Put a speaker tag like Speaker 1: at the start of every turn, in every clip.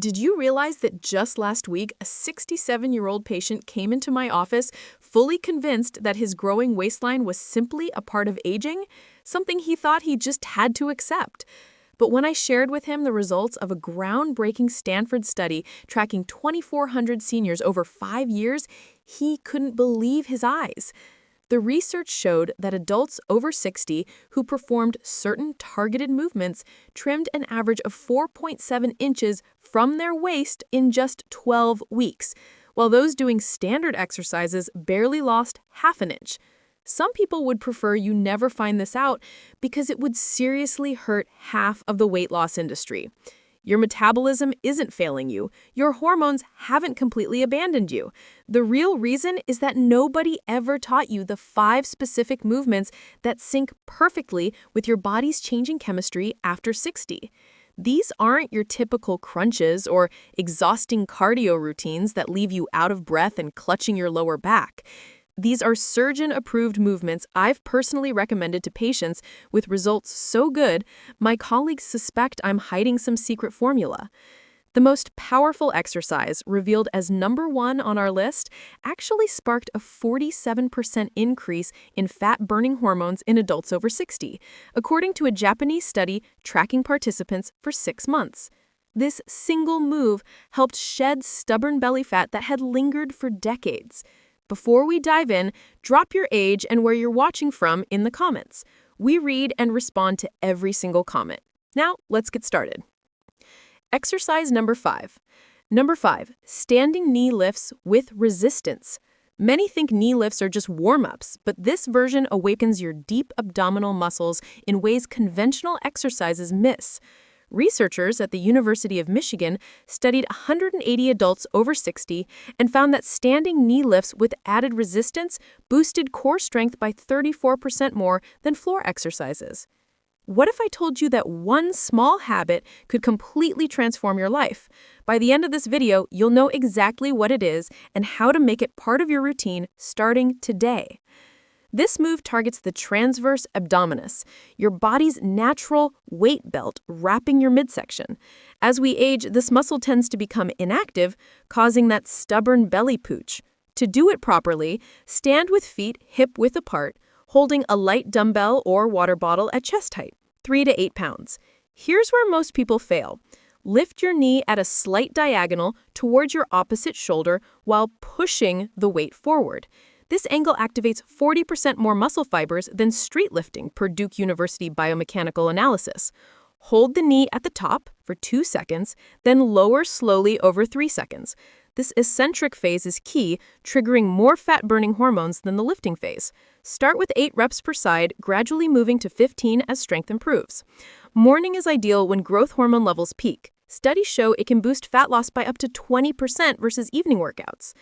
Speaker 1: Did you realize that just last week, a 67-year-old patient came into my office fully convinced that his growing waistline was simply a part of aging, something he thought he just had to accept? But when I shared with him the results of a groundbreaking Stanford study tracking 2,400 seniors over 5 years, he couldn't believe his eyes. The research showed that adults over 60 who performed certain targeted movements trimmed an average of 4.7 inches from their waist in just 12 weeks, while those doing standard exercises barely lost half an inch. Some people would prefer you never find this out because it would seriously hurt half of the weight loss industry. Your metabolism isn't failing you. Your hormones haven't completely abandoned you. The real reason is that nobody ever taught you the 5 specific movements that sync perfectly with your body's changing chemistry after 60. These aren't your typical crunches or exhausting cardio routines that leave you out of breath and clutching your lower back. These are surgeon-approved movements I've personally recommended to patients with results so good, my colleagues suspect I'm hiding some secret formula. The most powerful exercise, revealed as number 1 on our list, actually sparked a 47% increase in fat-burning hormones in adults over 60, according to a Japanese study tracking participants for 6 months. This single move helped shed stubborn belly fat that had lingered for decades. Before we dive in, drop your age and where you're watching from in the comments. We read and respond to every single comment. Now, let's get started. Exercise number 5. Number 5, standing knee lifts with resistance. Many think knee lifts are just warm-ups, but this version awakens your deep abdominal muscles in ways conventional exercises miss. Researchers at the University of Michigan studied 180 adults over 60 and found that standing knee lifts with added resistance boosted core strength by 34% more than floor exercises. What if I told you that one small habit could completely transform your life? By the end of this video, you'll know exactly what it is and how to make it part of your routine starting today. This move targets the transverse abdominis, your body's natural weight belt wrapping your midsection. As we age, this muscle tends to become inactive, causing that stubborn belly pooch. To do it properly, stand with feet hip-width apart, holding a light dumbbell or water bottle at chest height, 3 to 8 pounds. Here's where most people fail. Lift your knee at a slight diagonal towards your opposite shoulder while pushing the weight forward. This angle activates 40% more muscle fibers than street lifting per Duke University biomechanical analysis. Hold the knee at the top for 2 seconds, then lower slowly over 3 seconds. This eccentric phase is key, triggering more fat-burning hormones than the lifting phase. Start with 8 reps per side, gradually moving to 15 as strength improves. Morning is ideal when growth hormone levels peak. Studies show it can boost fat loss by up to 20% versus evening workouts.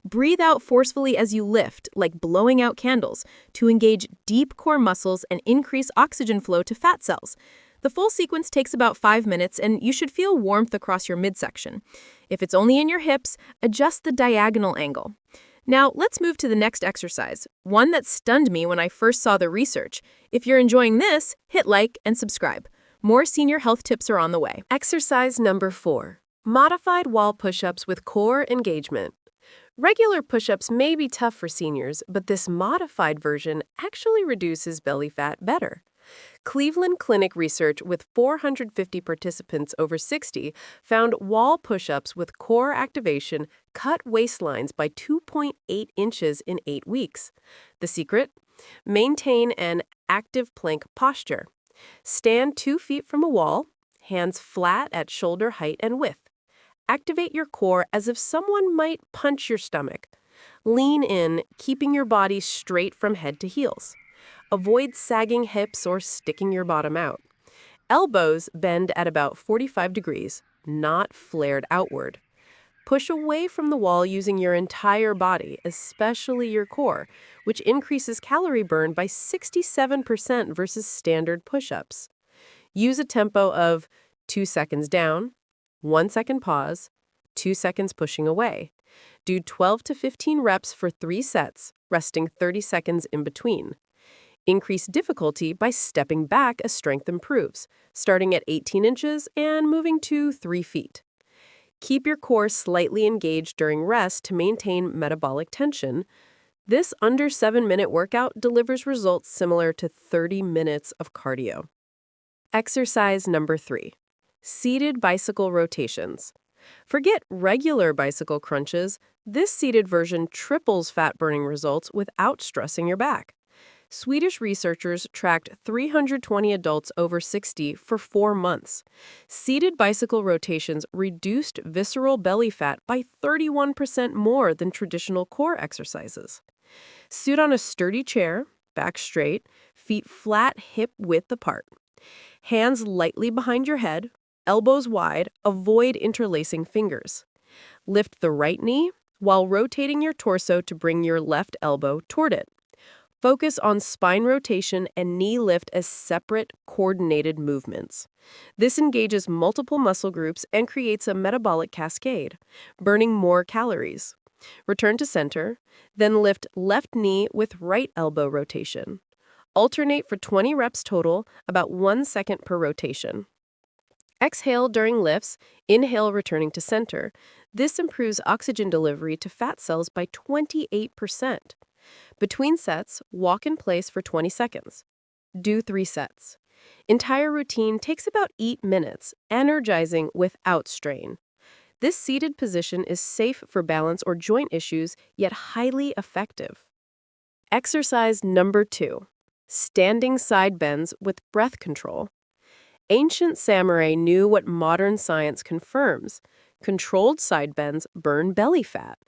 Speaker 1: Breathe out forcefully as you lift, like blowing out candles, to engage deep core muscles and increase oxygen flow to fat cells. The full sequence takes about 5 minutes, and you should feel warmth across your midsection. If it's only in your hips, adjust the diagonal angle. Now, let's move to the next exercise, one that stunned me when I first saw the research. If you're enjoying this, hit like and subscribe. More senior health tips are on the way. Exercise number 4, modified wall push-ups with core engagement. Regular push-ups may be tough for seniors, but this modified version actually reduces belly fat better. Cleveland Clinic research with 450 participants over 60 found wall push-ups with core activation cut waistlines by 2.8 inches in 8 weeks. The secret? Maintain an active plank posture. Stand 2 feet from a wall, hands flat at shoulder height and width. Activate your core as if someone might punch your stomach. Lean in, keeping your body straight from head to heels. Avoid sagging hips or sticking your bottom out. Elbows bend at about 45 degrees, not flared outward. Push away from the wall using your entire body, especially your core, which increases calorie burn by 67% versus standard push-ups. Use a tempo of 2 seconds down, 1 second pause, 2 seconds pushing away. Do 12 to 15 reps for 3 sets, resting 30 seconds in between. Increase difficulty by stepping back as strength improves, starting at 18 inches and moving to 3 feet.
Speaker 2: Keep your core slightly engaged during rest to maintain metabolic tension. This under 7-minute workout delivers results similar to 30 minutes of cardio. Exercise number 3. Seated bicycle rotations. Forget regular bicycle crunches. This seated version triples fat-burning results without stressing your back. Swedish researchers tracked 320 adults over 60 for 4 months. Seated bicycle rotations reduced visceral belly fat by 31% more than traditional core exercises. Sit on a sturdy chair, back straight, feet flat, hip width apart. Hands lightly behind your head, elbows wide, avoid interlacing fingers. Lift the right knee while rotating your torso to bring your left elbow toward it. Focus on spine rotation and knee lift as separate, coordinated movements. This engages multiple muscle groups and creates a metabolic cascade, burning more calories. Return to center, then lift left knee with right elbow rotation. Alternate for 20 reps total, about 1 second per rotation. Exhale during lifts, inhale returning to center. This improves oxygen delivery to fat cells by 28%. Between sets, walk in place for 20 seconds. Do 3 sets. Entire routine takes about 8 minutes, energizing without strain. This seated position is safe for balance or joint issues, yet highly effective. Exercise number 2. Standing side bends with breath control. Ancient samurai knew what modern science confirms. Controlled side bends burn belly fat.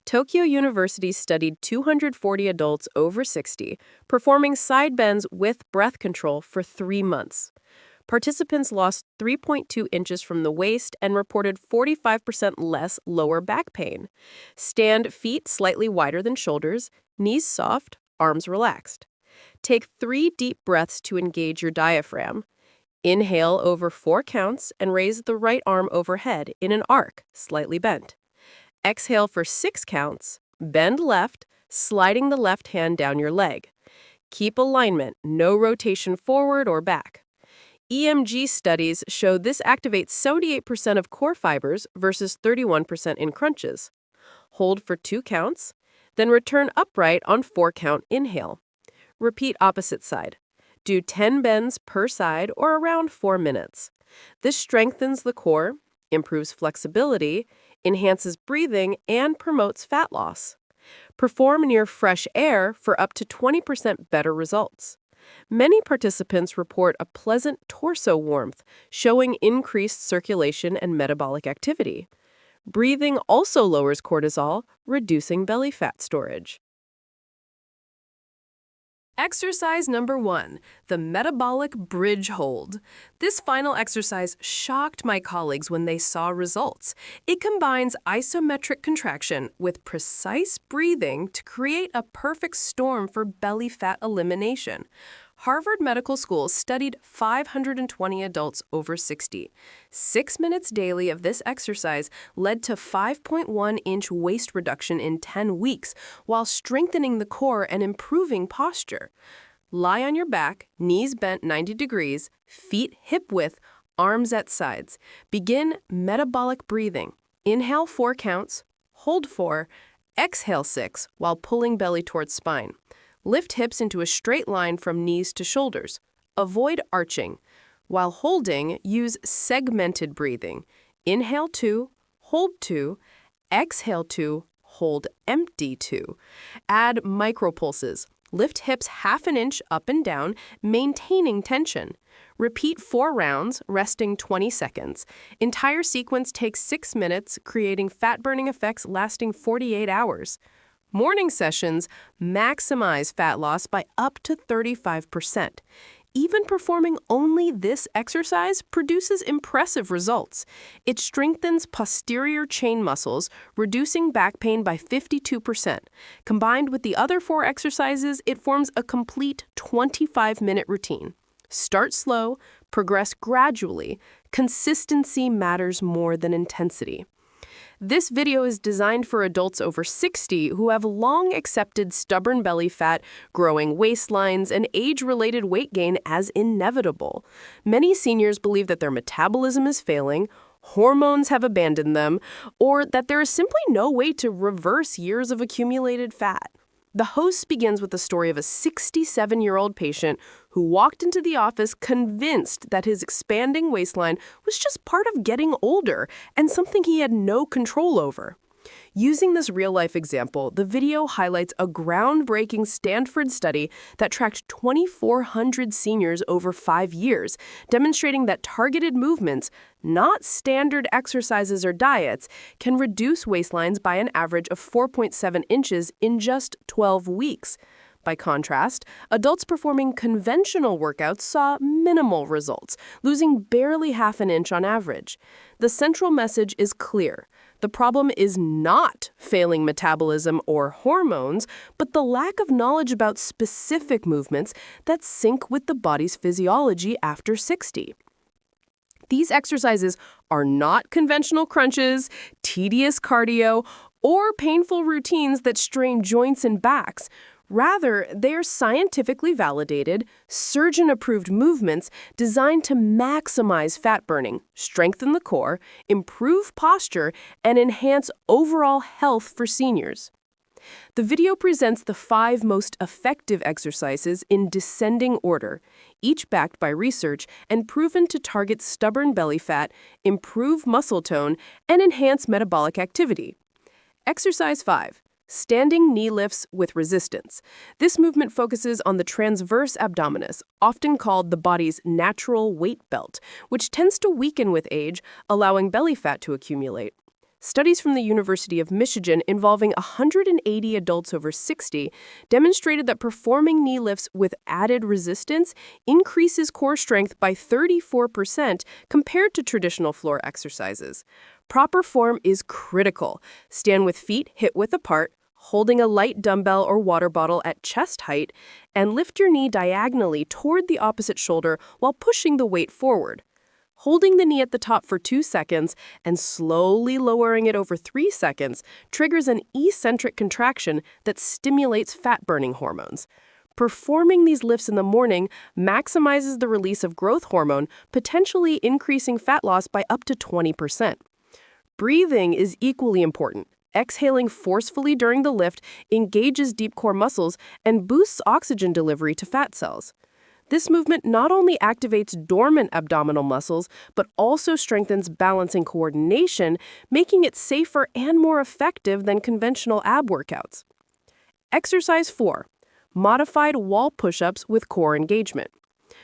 Speaker 2: Tokyo University studied 240 adults over 60, performing side bends with breath control for 3 months. Participants lost 3.2 inches from the waist and reported 45% less lower back pain. Stand feet slightly wider than shoulders, knees soft, arms relaxed. Take 3 deep breaths to engage your diaphragm. Inhale over 4 counts and raise the right arm overhead in an arc, slightly bent. Exhale for 6 counts, bend left, sliding the left hand down your leg. Keep alignment, no rotation forward or back. EMG studies show this activates 78% of core fibers versus 31% in crunches. Hold for 2 counts, then return upright on 4-count inhale. Repeat opposite side. Do 10 bends per side or around 4 minutes. This strengthens the core, improves flexibility, enhances breathing, and promotes fat loss. Perform near fresh air for up to 20% better results. Many participants report a pleasant torso warmth, showing increased circulation and metabolic activity. Breathing also lowers cortisol, reducing belly fat storage. Exercise number 1, the metabolic bridge hold. This final exercise shocked my colleagues when they saw results. It combines isometric contraction with precise breathing to create a perfect storm for belly fat elimination. Harvard Medical School studied 520 adults over 60. 6 minutes daily of this exercise led to 5.1-inch waist reduction in 10 weeks while strengthening the core and improving posture. Lie on your back, knees bent 90 degrees, feet hip width, arms at sides. Begin metabolic breathing. Inhale 4 counts, hold 4, exhale 6 while pulling belly towards spine. Lift hips into a straight line from knees to shoulders. Avoid arching. While holding, use segmented breathing. Inhale 2, hold 2, exhale 2, hold empty 2. Add micropulses. Lift hips half an inch up and down, maintaining tension. Repeat 4 rounds, resting 20 seconds. Entire sequence takes 6 minutes, creating fat-burning effects lasting 48 hours. Morning sessions maximize fat loss by up to 35%. Even performing only this exercise produces impressive results. It strengthens posterior chain muscles, reducing back pain by 52%. Combined with the other 4 exercises, it forms a complete 25-minute routine. Start slow, progress gradually. Consistency matters more than intensity. This video is designed for adults over 60 who have long accepted stubborn belly fat, growing waistlines, and age-related weight gain as inevitable. Many seniors believe that their metabolism is failing, hormones have abandoned them, or that there is simply no way to reverse years of accumulated fat. The host begins with the story of a 67-year-old patient who walked into the office convinced that his expanding waistline was just part of getting older and something he had no control over. Using this real-life example, the video highlights a groundbreaking Stanford study that tracked 2,400 seniors over 5 years, demonstrating that targeted movements, not standard exercises or diets, can reduce waistlines by an average of 4.7 inches in just 12 weeks. By contrast, adults performing conventional workouts saw minimal results, losing barely half an inch on average. The central message is clear. The problem is not failing metabolism or hormones, but the lack of knowledge about specific movements that sync with the body's physiology after 60. These exercises are not conventional crunches, tedious cardio, or painful routines that strain joints and backs. Rather, they are scientifically validated, surgeon-approved movements designed to maximize fat burning, strengthen the core, improve posture, and enhance overall health for seniors. The video presents the 5 most effective exercises in descending order, each backed by research and proven to target stubborn belly fat, improve muscle tone, and enhance metabolic activity. Exercise 5. Standing knee lifts with resistance. This movement focuses on the transverse abdominis, often called the body's natural weight belt, which tends to weaken with age, allowing belly fat to accumulate. Studies from the University of Michigan involving 180 adults over 60 demonstrated that performing knee lifts with added resistance increases core strength by 34% compared to traditional floor exercises. Proper form is critical. Stand with feet hip-width apart, holding a light dumbbell or water bottle at chest height, and lift your knee diagonally toward the opposite shoulder while pushing the weight forward. Holding the knee at the top for 2 seconds and slowly lowering it over 3 seconds triggers an eccentric contraction that stimulates fat-burning hormones. Performing these lifts in the morning maximizes the release of growth hormone, potentially increasing fat loss by up to 20%. Breathing is equally important. Exhaling forcefully during the lift engages deep core muscles and boosts oxygen delivery to fat cells. This movement not only activates dormant abdominal muscles, but also strengthens balance and coordination, making it safer and more effective than conventional ab workouts. Exercise 4. Modified wall push-ups with core engagement.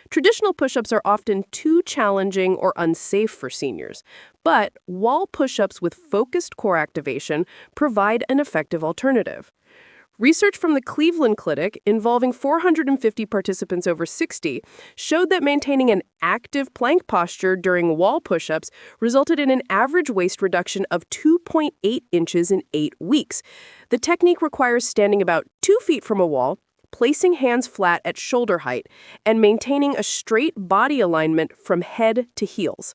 Speaker 2: Traditional push-ups are often too challenging or unsafe for seniors, but wall push-ups with focused core activation provide an effective alternative. Research from the Cleveland Clinic involving 450 participants over 60 showed that maintaining an active plank posture during wall push-ups resulted in an average waist reduction of 2.8 inches in 8 weeks. The technique requires standing about 2 feet from a wall, placing hands flat at shoulder height, and maintaining a straight body alignment from head to heels.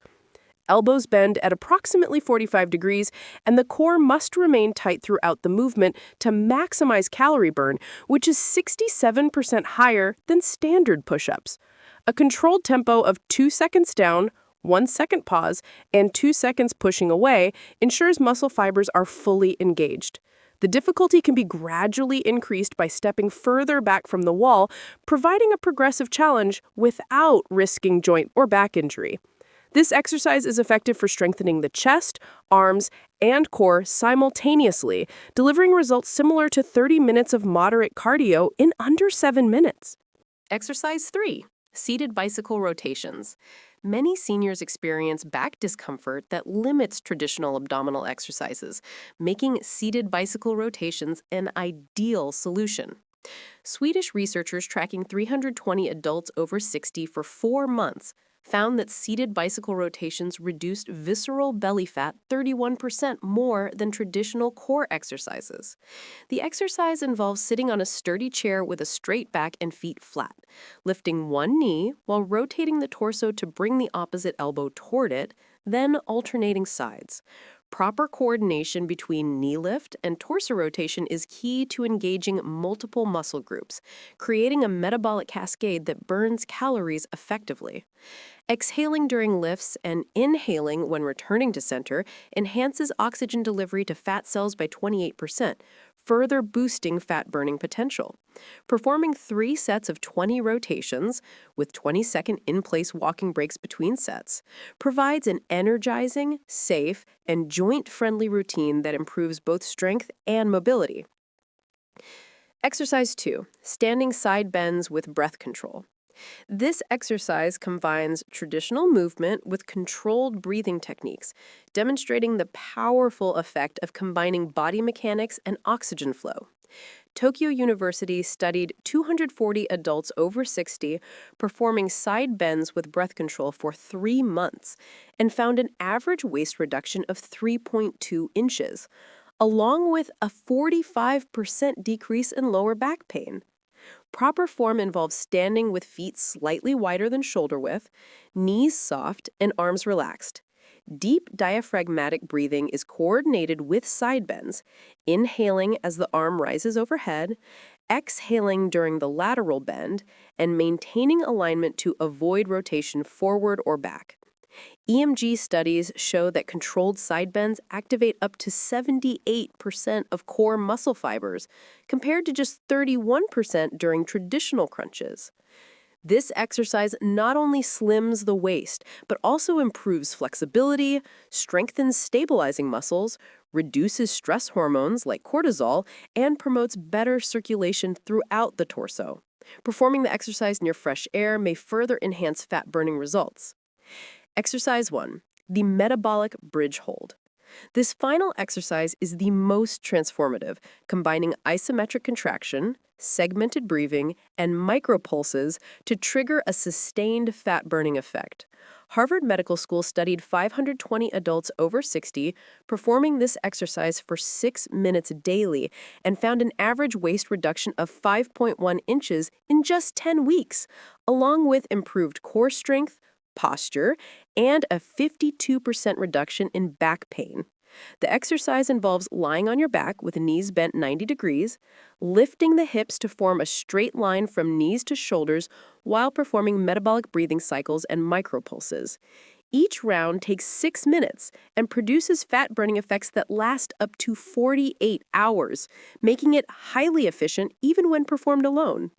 Speaker 2: Elbows bend at approximately 45 degrees, and the core must remain tight throughout the movement to maximize calorie burn, which is 67% higher than standard push-ups. A controlled tempo of 2 seconds down, 1 second pause, and 2 seconds pushing away ensures muscle fibers are fully engaged. The difficulty can be gradually increased by stepping further back from the wall, providing a progressive challenge without risking joint or back injury. This exercise is effective for strengthening the chest, arms, and core simultaneously, delivering results similar to 30 minutes of moderate cardio in under 7 minutes.
Speaker 3: Exercise 3. Seated bicycle rotations. Many seniors experience back discomfort that limits traditional abdominal exercises, making seated bicycle rotations an ideal solution. Swedish researchers tracking 320 adults over 60 for 4 months found that seated bicycle rotations reduced visceral belly fat 31% more than traditional core exercises. The exercise involves sitting on a sturdy chair with a straight back and feet flat, lifting one knee while rotating the torso to bring the opposite elbow toward it, then alternating sides. Proper coordination between knee lift and torso rotation is key to engaging multiple muscle groups, creating a metabolic cascade that burns calories effectively. Exhaling during lifts and inhaling when returning to center enhances oxygen delivery to fat cells by 28%, further boosting fat burning potential. Performing 3 sets of 20 rotations, with 20-second in-place walking breaks between sets, provides an energizing, safe, and joint-friendly routine that improves both strength and mobility. Exercise 2, standing side bends with breath control. This exercise combines traditional movement with controlled breathing techniques, demonstrating the powerful effect of combining body mechanics and oxygen flow. Tokyo University studied 240 adults over 60 performing side bends with breath control for 3 months and found an average waist reduction of 3.2 inches, along with a 45% decrease in lower back pain. Proper form involves standing with feet slightly wider than shoulder width, knees soft, and arms relaxed. Deep diaphragmatic breathing is coordinated with side bends, inhaling as the arm rises overhead, exhaling during the lateral bend, and maintaining alignment to avoid rotation forward or back. EMG studies show that controlled side bends activate up to 78% of core muscle fibers, compared to just 31% during traditional crunches. This exercise not only slims the waist, but also improves flexibility, strengthens stabilizing muscles, reduces stress hormones like cortisol, and promotes better circulation throughout the torso. Performing the exercise near fresh air may further enhance fat-burning results. Exercise 1, the metabolic bridge hold. This final exercise is the most transformative, combining isometric contraction, segmented breathing, and micropulses to trigger a sustained fat-burning effect. Harvard Medical School studied 520 adults over 60 performing this exercise for 6 minutes daily and found an average waist reduction of 5.1 inches in just 10 weeks, along with improved core strength, posture, and a 52% reduction in back pain. The exercise involves lying on your back with knees bent 90 degrees, lifting the hips to form a straight line from knees to shoulders while performing metabolic breathing cycles and micropulses. Each round takes 6 minutes and produces fat-burning effects that last up to 48 hours, making it highly efficient even when performed alone.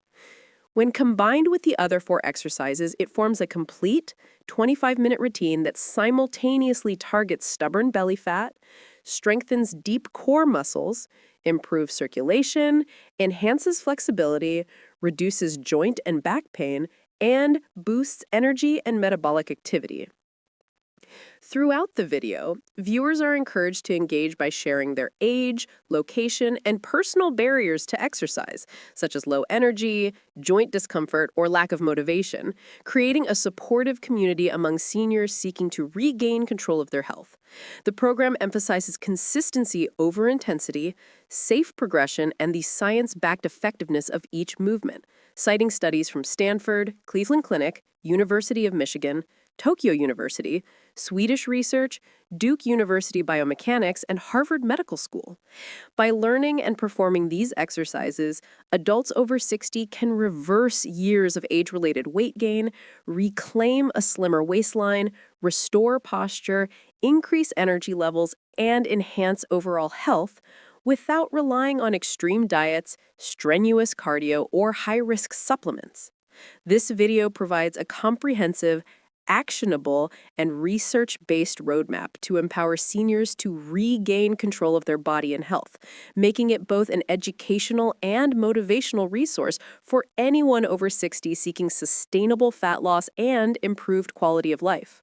Speaker 3: When combined with the other 4 exercises, it forms a complete 25-minute routine that simultaneously targets stubborn belly fat, strengthens deep core muscles, improves circulation, enhances flexibility, reduces joint and back pain, and boosts energy and metabolic activity. Throughout the video, viewers are encouraged to engage by sharing their age, location, and personal barriers to exercise, such as low energy, joint discomfort, or lack of motivation, creating a supportive community among seniors seeking to regain control of their health. The program emphasizes consistency over intensity, safe progression, and the science-backed effectiveness of each movement, citing studies from Stanford, Cleveland Clinic, University of Michigan, Tokyo University, Swedish Research, Duke University Biomechanics, and Harvard Medical School. By learning and performing these exercises, adults over 60 can reverse years of age-related weight gain, reclaim a slimmer waistline, restore posture, increase energy levels, and enhance overall health without relying on extreme diets, strenuous cardio, or high-risk supplements. This video provides a comprehensive, actionable, and research-based roadmap to empower seniors to regain control of their body and health, making it both an educational and motivational resource for anyone over 60 seeking sustainable fat loss and improved quality of life.